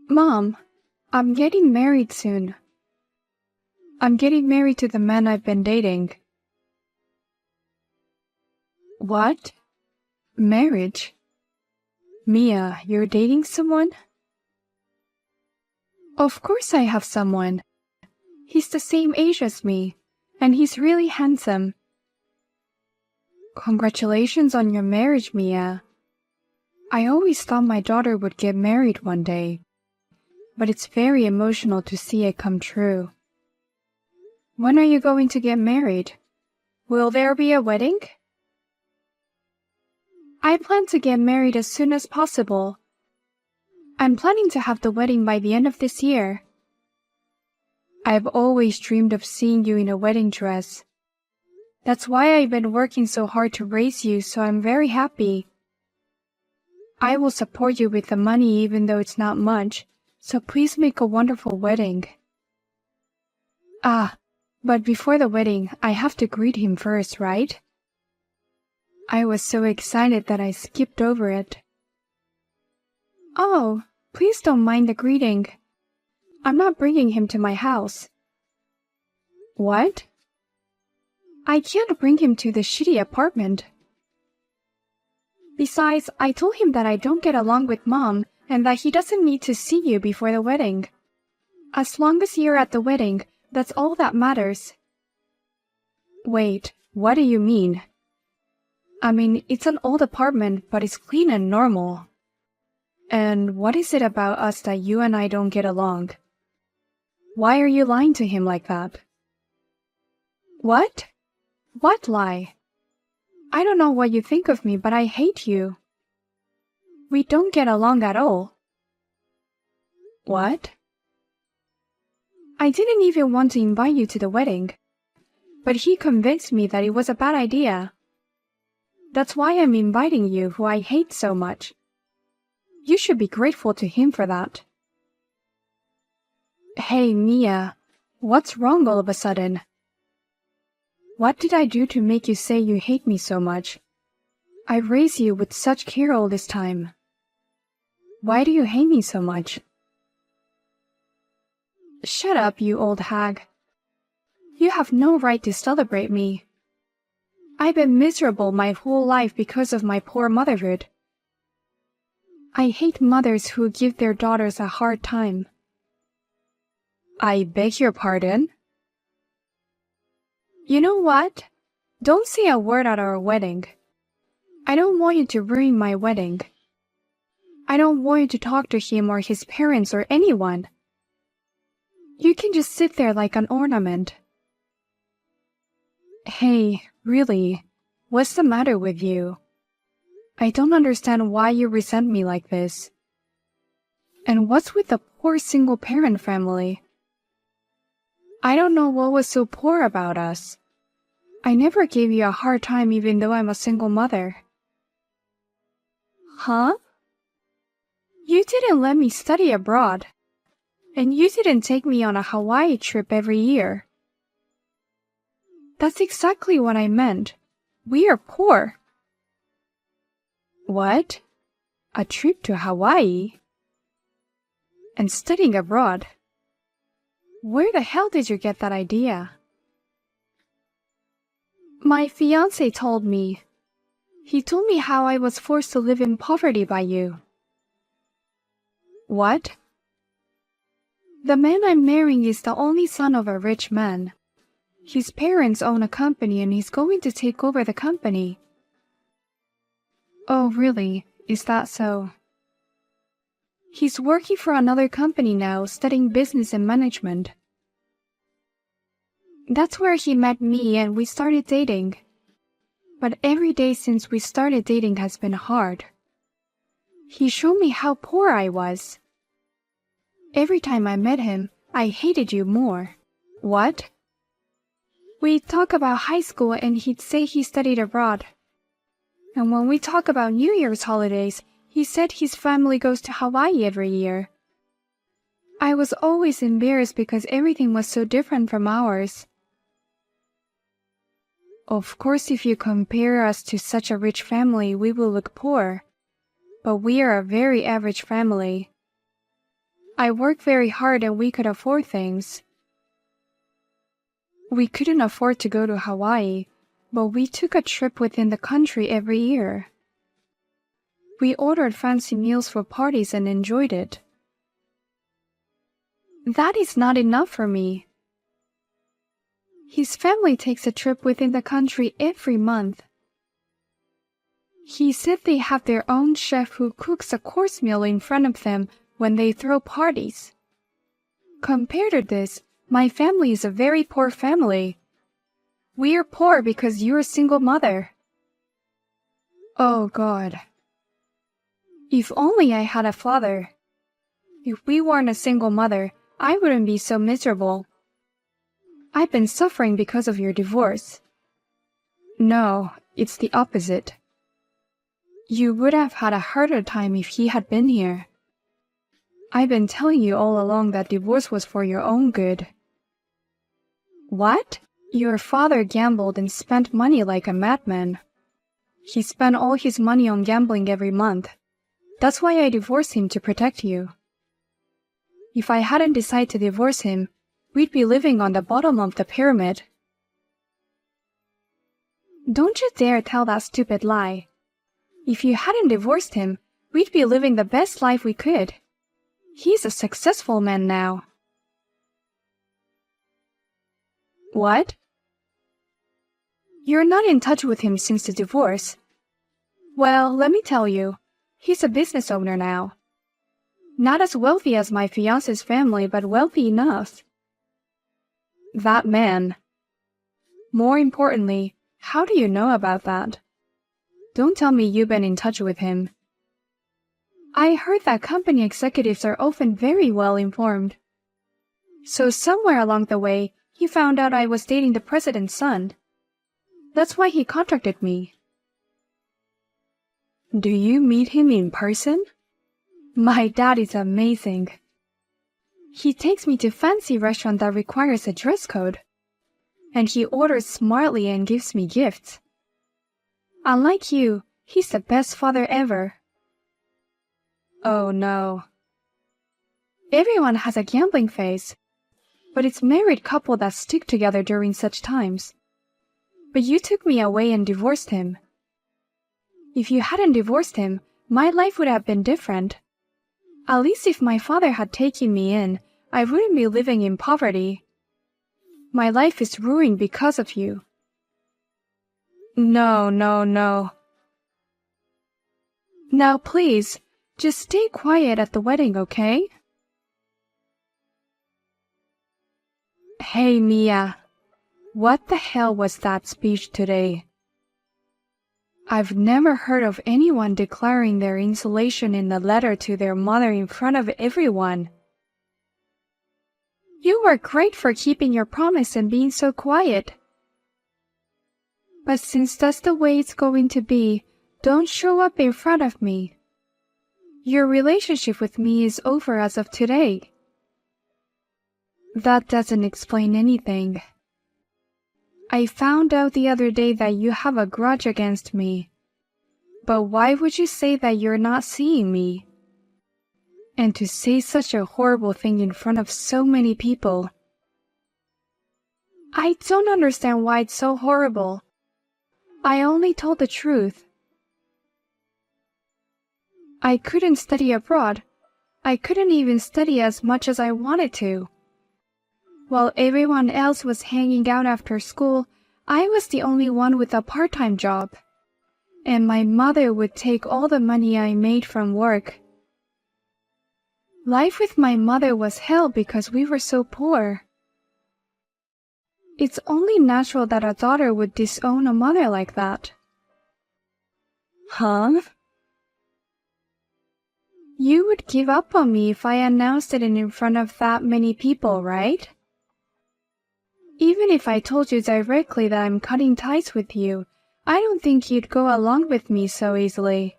Mom, I'm getting married soon. I'm getting married to the man I've been dating. What? Marriage? Mia, you're dating someone? Of course I have someone. He's the same age as me, and he's really handsome. Congratulations on your marriage, Mia. I always thought my daughter would get married one day, but it's very emotional to see it come true. When are you going to get married? Will there be a wedding? I plan to get married as soon as possible. I'm planning to have the wedding by the end of this year. I've always dreamed of seeing you in a wedding dress. That's why I've been working so hard to raise you, so I'm very happy. I will support you with the money even though it's not much, so please make a wonderful wedding. But before the wedding, I have to greet him first, right? I was so excited that I skipped over it. Oh, please don't mind the greeting. I'm not bringing him to my house. What? I can't bring him to the shitty apartment. Besides, I told him that I don't get along with Mom and that he doesn't need to see you before the wedding. As long as you're at the wedding, that's all that matters. Wait, what do you mean? I mean, it's an old apartment, but it's clean and normal. And what is it about us that you and I don't get along? Why are you lying to him like that? What? What lie? I don't know what you think of me, but I hate you. We don't get along at all. What? I didn't even want to invite you to the wedding, but he convinced me that it was a bad idea. That's why I'm inviting you, who I hate so much. You should be grateful to him for that. Hey, Mia, what's wrong all of a sudden? What did I do to make you say you hate me so much? I raised you with such care all this time. Why do you hate me so much? Shut up, you old hag. You have no right to celebrate me. I've been miserable my whole life because of my poor motherhood. I hate mothers who give their daughters a hard time. I beg your pardon? You know what? Don't say a word at our wedding. I don't want you to ruin my wedding. I don't want you to talk to him or his parents or anyone. You can just sit there like an ornament. Hey, really, what's the matter with you? I don't understand why you resent me like this. And what's with the poor single-parent family? I don't know what was so poor about us. I never gave you a hard time even though I'm a single mother. Huh? You didn't let me study abroad. And you didn't take me on a Hawaii trip every year. That's exactly what I meant. We are poor. What? A trip to Hawaii? And studying abroad? Where the hell did you get that idea? My fiancé told me. He told me how I was forced to live in poverty by you. What? The man I'm marrying is the only son of a rich man. His parents own a company and he's going to take over the company. Oh, really? Is that so? He's working for another company now, studying business and management. That's where he met me and we started dating. But every day since we started dating has been hard. He showed me how poor I was. Every time I met him, I hated you more. What? We'd talk about high school and he'd say he studied abroad. And when we talk about New Year's holidays, he said his family goes to Hawaii every year. I was always embarrassed because everything was so different from ours. Of course, if you compare us to such a rich family, we will look poor. But we are a very average family. I work very hard and we could afford things. We couldn't afford to go to Hawaii, but we took a trip within the country every year. We ordered fancy meals for parties and enjoyed it. That is not enough for me. His family takes a trip within the country every month. He said they have their own chef who cooks a course meal in front of them when they throw parties. Compared to this, my family is a very poor family. We are poor because you're a single mother. Oh God. If only I had a father. If we weren't a single mother, I wouldn't be so miserable. I've been suffering because of your divorce. No, it's the opposite. You would have had a harder time if he had been here. I've been telling you all along that divorce was for your own good. What? Your father gambled and spent money like a madman. He spent all his money on gambling every month. That's why I divorced him, to protect you. If I hadn't decided to divorce him, we'd be living on the bottom of the pyramid. Don't you dare tell that stupid lie. If you hadn't divorced him, we'd be living the best life we could. He's a successful man now. What? You're not in touch with him since the divorce. Well, let me tell you, he's a business owner now. Not as wealthy as my fiancé's family, but wealthy enough. That man. More importantly, how do you know about that? Don't tell me you've been in touch with him. I heard that company executives are often very well informed. So somewhere along the way, he found out I was dating the president's son. That's why he contacted me. Do you meet him in person? My dad is amazing. He takes me to fancy restaurant that requires a dress code. And he orders smartly and gives me gifts. Unlike you, he's the best father ever. Oh no. Everyone has a gambling phase, but it's married couple that stick together during such times. But you took me away and divorced him. If you hadn't divorced him, my life would have been different. At least if my father had taken me in, I wouldn't be living in poverty. My life is ruined because of you. No. Now please, just stay quiet at the wedding, okay? Hey Mia, what the hell was that speech today? I've never heard of anyone declaring their insulation in a letter to their mother in front of everyone. You were great for keeping your promise and being so quiet. But since that's the way it's going to be, don't show up in front of me. Your relationship with me is over as of today. That doesn't explain anything. I found out the other day that you have a grudge against me. But why would you say that you're not seeing me? And to say such a horrible thing in front of so many people. I don't understand why it's so horrible. I only told the truth. I couldn't study abroad. I couldn't even study as much as I wanted to. While everyone else was hanging out after school, I was the only one with a part-time job. And my mother would take all the money I made from work. Life with my mother was hell because we were so poor. It's only natural that a daughter would disown a mother like that. Huh? You would give up on me if I announced it in front of that many people, right? Even if I told you directly that I'm cutting ties with you, I don't think you'd go along with me so easily.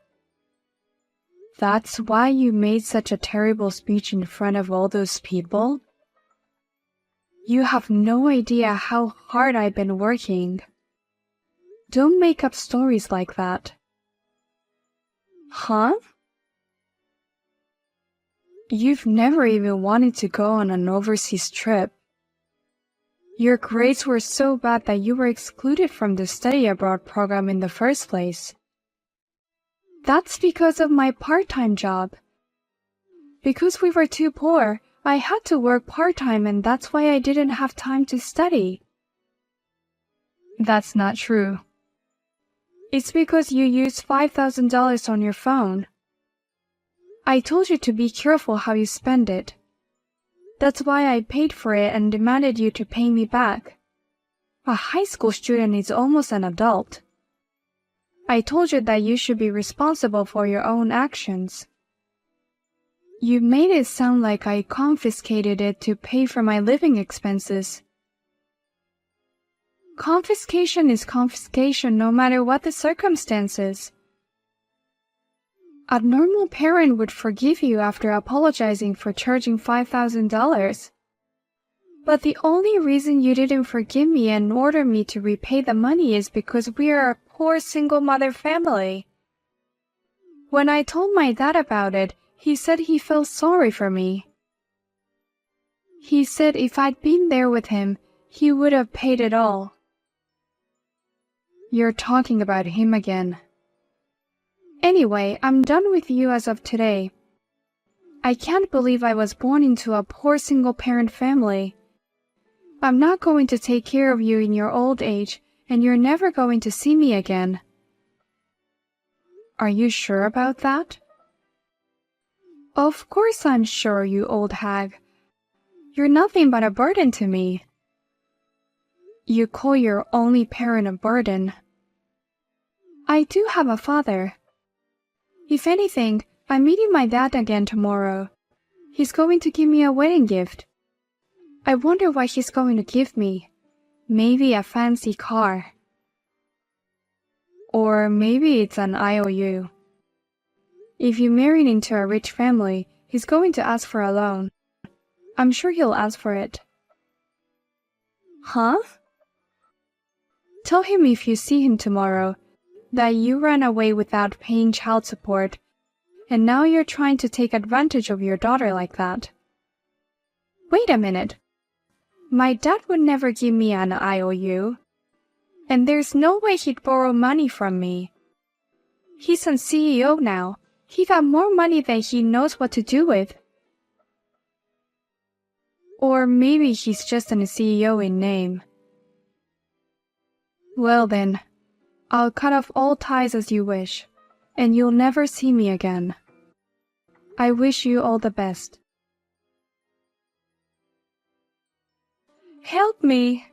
That's why you made such a terrible speech in front of all those people? You have no idea how hard I've been working. Don't make up stories like that. Huh? You've never even wanted to go on an overseas trip. Your grades were so bad that you were excluded from the study abroad program in the first place. That's because of my part-time job. Because we were too poor, I had to work part-time, and that's why I didn't have time to study. That's not true. It's because you used $5,000 on your phone. I told you to be careful how you spend it. That's why I paid for it and demanded you to pay me back. A high school student is almost an adult. I told you that you should be responsible for your own actions. You made it sound like I confiscated it to pay for my living expenses. Confiscation is confiscation no matter what the circumstances. A normal parent would forgive you after apologizing for charging $5,000. But the only reason you didn't forgive me and order me to repay the money is because we are a poor single mother family. When I told my dad about it, he said he felt sorry for me. He said if I'd been there with him, he would have paid it all. You're talking about him again. Anyway, I'm done with you as of today. I can't believe I was born into a poor single-parent family. I'm not going to take care of you in your old age, and you're never going to see me again. Are you sure about that? Of course I'm sure, you old hag. You're nothing but a burden to me. You call your only parent a burden. I do have a father. If anything, I'm meeting my dad again tomorrow. He's going to give me a wedding gift. I wonder what he's going to give me. Maybe a fancy car. Or maybe it's an IOU. If you married into a rich family, he's going to ask for a loan. I'm sure he'll ask for it. Huh? Tell him if you see him tomorrow that you ran away without paying child support, and now you're trying to take advantage of your daughter like that. Wait a minute. My dad would never give me an IOU, and there's no way he'd borrow money from me. He's a CEO now. He got more money than he knows what to do with. Or maybe he's just a CEO in name. Well then, I'll cut off all ties as you wish, and you'll never see me again. I wish you all the best. Help me!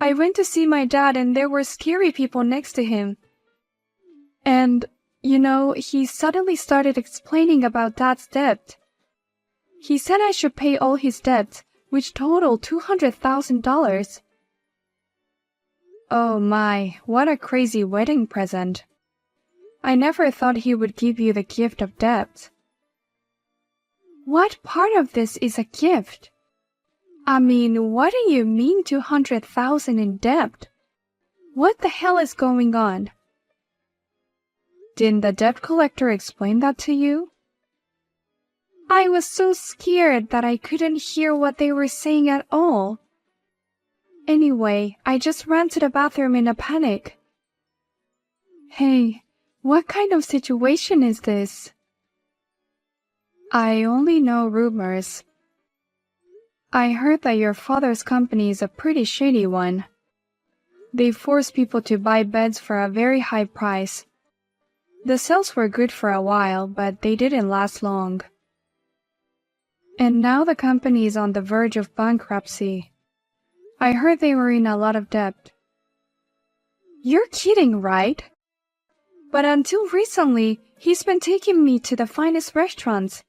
I went to see my dad and there were scary people next to him. And, you know, he suddenly started explaining about Dad's debt. He said I should pay all his debts, which totaled $200,000. Oh my, what a crazy wedding present. I never thought he would give you the gift of debt. What part of this is a gift? I mean, what do you mean $200,000 in debt? What the hell is going on? Didn't the debt collector explain that to you? I was so scared that I couldn't hear what they were saying at all. Anyway, I just ran to the bathroom in a panic. Hey, what kind of situation is this? I only know rumors. I heard that your father's company is a pretty shady one. They force people to buy beds for a very high price. The sales were good for a while, but they didn't last long. And now the company is on the verge of bankruptcy. I heard they were in a lot of debt. You're kidding, right? But until recently, he's been taking me to the finest restaurants.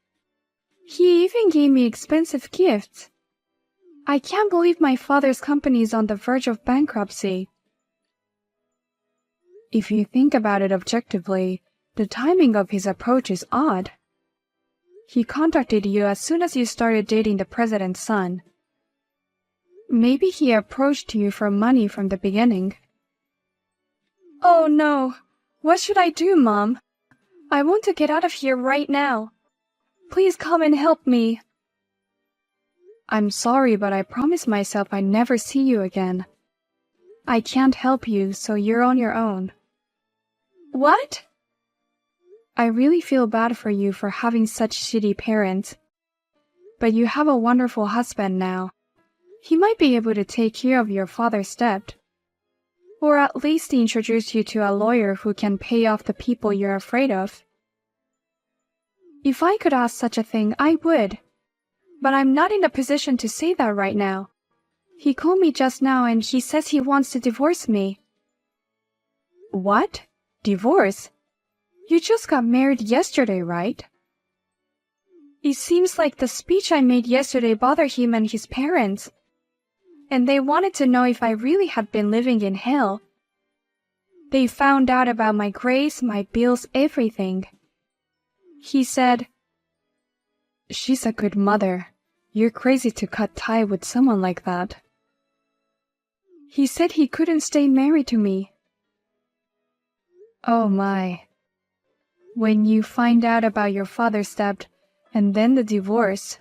He even gave me expensive gifts. I can't believe my father's company is on the verge of bankruptcy. If you think about it objectively, the timing of his approach is odd. He contacted you as soon as you started dating the president's son. Maybe he approached you for money from the beginning. Oh no! What should I do, Mom? I want to get out of here right now. Please come and help me. I'm sorry, but I promised myself I'd never see you again. I can't help you, so you're on your own. What? I really feel bad for you for having such shitty parents. But you have a wonderful husband now. He might be able to take care of your father's debt. Or at least introduce you to a lawyer who can pay off the people you're afraid of. If I could ask such a thing, I would. But I'm not in a position to say that right now. He called me just now and he says he wants to divorce me. What? Divorce? You just got married yesterday, right? It seems like the speech I made yesterday bothered him and his parents. And they wanted to know if I really had been living in hell. They found out about my grades, my bills, everything. He said, "She's a good mother. You're crazy to cut tie with someone like that." He said he couldn't stay married to me. Oh my. When you find out about your father's debt and then the divorce,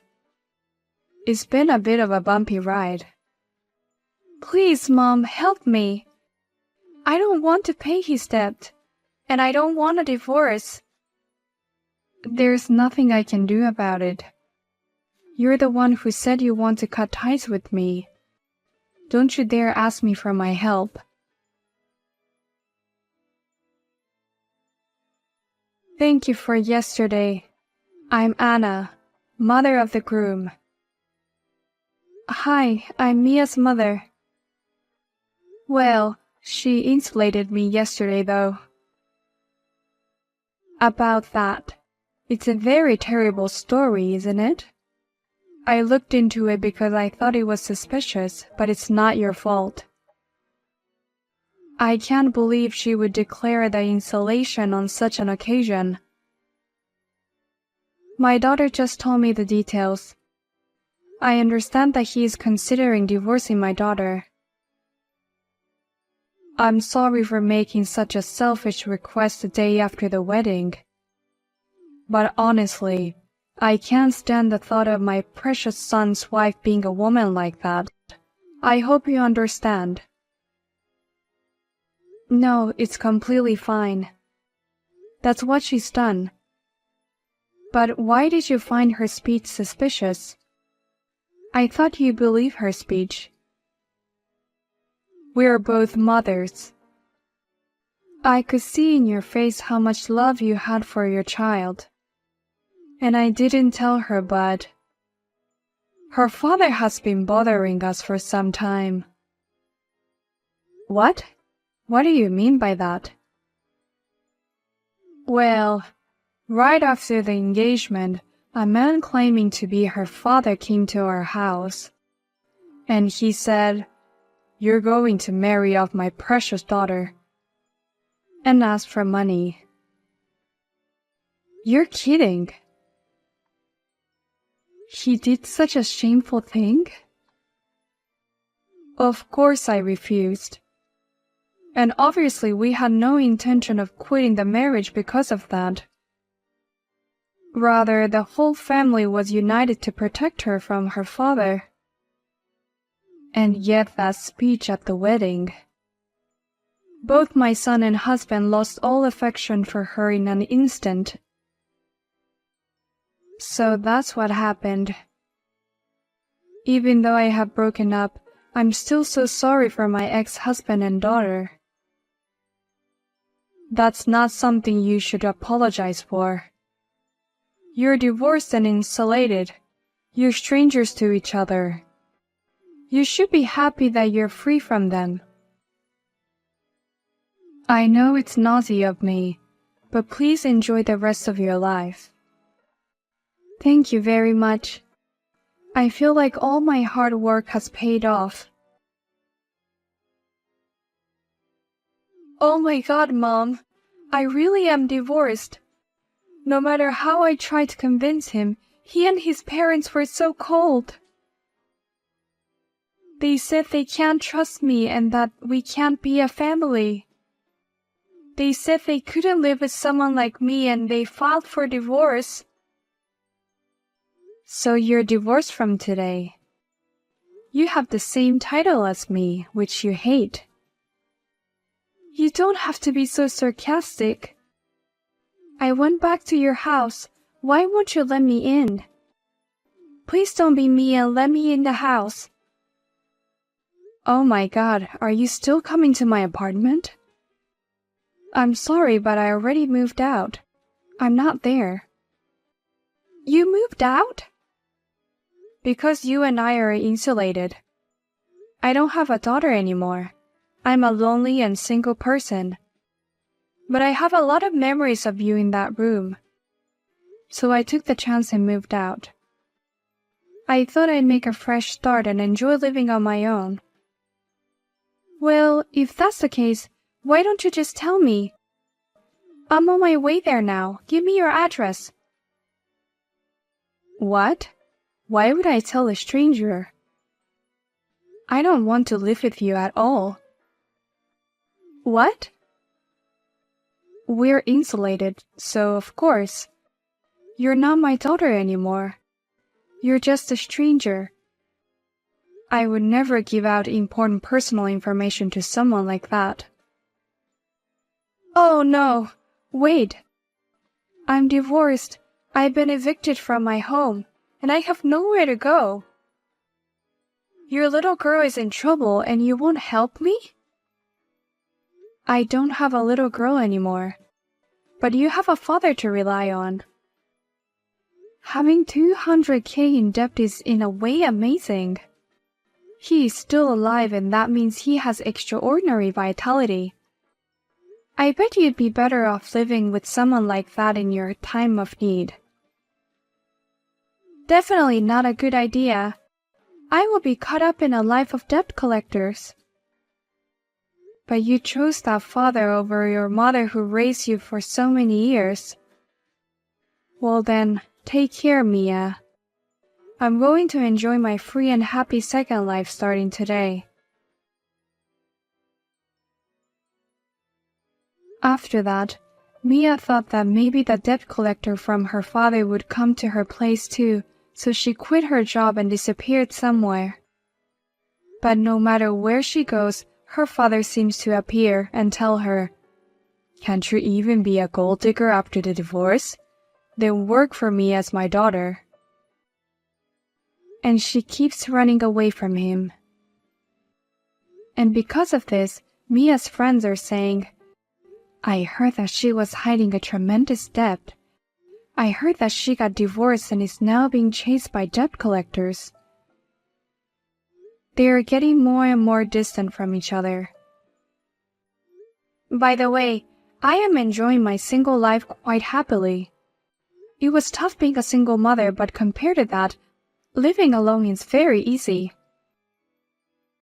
it's been a bit of a bumpy ride. Please, Mom, help me. I don't want to pay his debt, and I don't want a divorce. There's nothing I can do about it. You're the one who said you want to cut ties with me. Don't you dare ask me for my help. Thank you for yesterday. I'm Anna, mother of the groom. Hi, I'm Mia's mother. Well, she insulated me yesterday, though. About that. It's a very terrible story, isn't it? I looked into it because I thought it was suspicious, but it's not your fault. I can't believe she would declare the insulation on such an occasion. My daughter just told me the details. I understand that he is considering divorcing my daughter. I'm sorry for making such a selfish request the day after the wedding. But honestly, I can't stand the thought of my precious son's wife being a woman like that. I hope you understand. No, it's completely fine. That's what she's done. But why did you find her speech suspicious? I thought you believed her speech. We're both mothers. I could see in your face how much love you had for your child. And I didn't tell her, but her father has been bothering us for some time. What? What do you mean by that? Well, right after the engagement, a man claiming to be her father came to our house. And he said, "You're going to marry off my precious daughter," and asked for money. You're kidding. He did such a shameful thing? Of course I refused. And obviously we had no intention of quitting the marriage because of that. Rather, the whole family was united to protect her from her father. And yet that speech at the wedding. Both my son and husband lost all affection for her in an instant. So that's what happened. Even though I have broken up, I'm still so sorry for my ex-husband and daughter. That's not something you should apologize for. You're divorced and insulated. You're strangers to each other. You should be happy that you're free from them. I know it's naughty of me, but please enjoy the rest of your life. Thank you very much. I feel like all my hard work has paid off. Oh my God, Mom. I really am divorced. No matter how I tried to convince him, he and his parents were so cold. They said they can't trust me and that we can't be a family. They said they couldn't live with someone like me and they filed for divorce. So you're divorced from today. You have the same title as me, which you hate. You don't have to be so sarcastic. I went back to your house. Why won't you let me in? Please don't be mean and let me in the house. Oh my God, are you still coming to my apartment? I'm sorry, but I already moved out. I'm not there. You moved out? Because you and I are insulated. I don't have a daughter anymore. I'm a lonely and single person. But I have a lot of memories of you in that room. So I took the chance and moved out. I thought I'd make a fresh start and enjoy living on my own. Well, if that's the case, why don't you just tell me? I'm on my way there now. Give me your address. What? Why would I tell a stranger? I don't want to live with you at all. What? We're insulated, so of course. You're not my daughter anymore. You're just a stranger. I would never give out important personal information to someone like that. Oh no, wait. I'm divorced. I've been evicted from my home, and I have nowhere to go. Your little girl is in trouble and you won't help me? I don't have a little girl anymore, but you have a father to rely on. Having $200K in debt is in a way amazing. He is still alive and that means he has extraordinary vitality. I bet you'd be better off living with someone like that in your time of need. Definitely not a good idea. I will be caught up in a life of debt collectors. But you chose that father over your mother who raised you for so many years. Well then, take care, Mia. I'm going to enjoy my free and happy second life starting today. After that, Mia thought that maybe the debt collector from her father would come to her place too, so she quit her job and disappeared somewhere. But no matter where she goes, her father seems to appear and tell her, "Can't you even be a gold digger after the divorce? Then work for me as my daughter." And she keeps running away from him. And because of this, Mia's friends are saying, "I heard that she was hiding a tremendous debt. I heard that she got divorced and is now being chased by debt collectors." They are getting more and more distant from each other. By the way, I am enjoying my single life quite happily. It was tough being a single mother, but compared to that, living alone is very easy.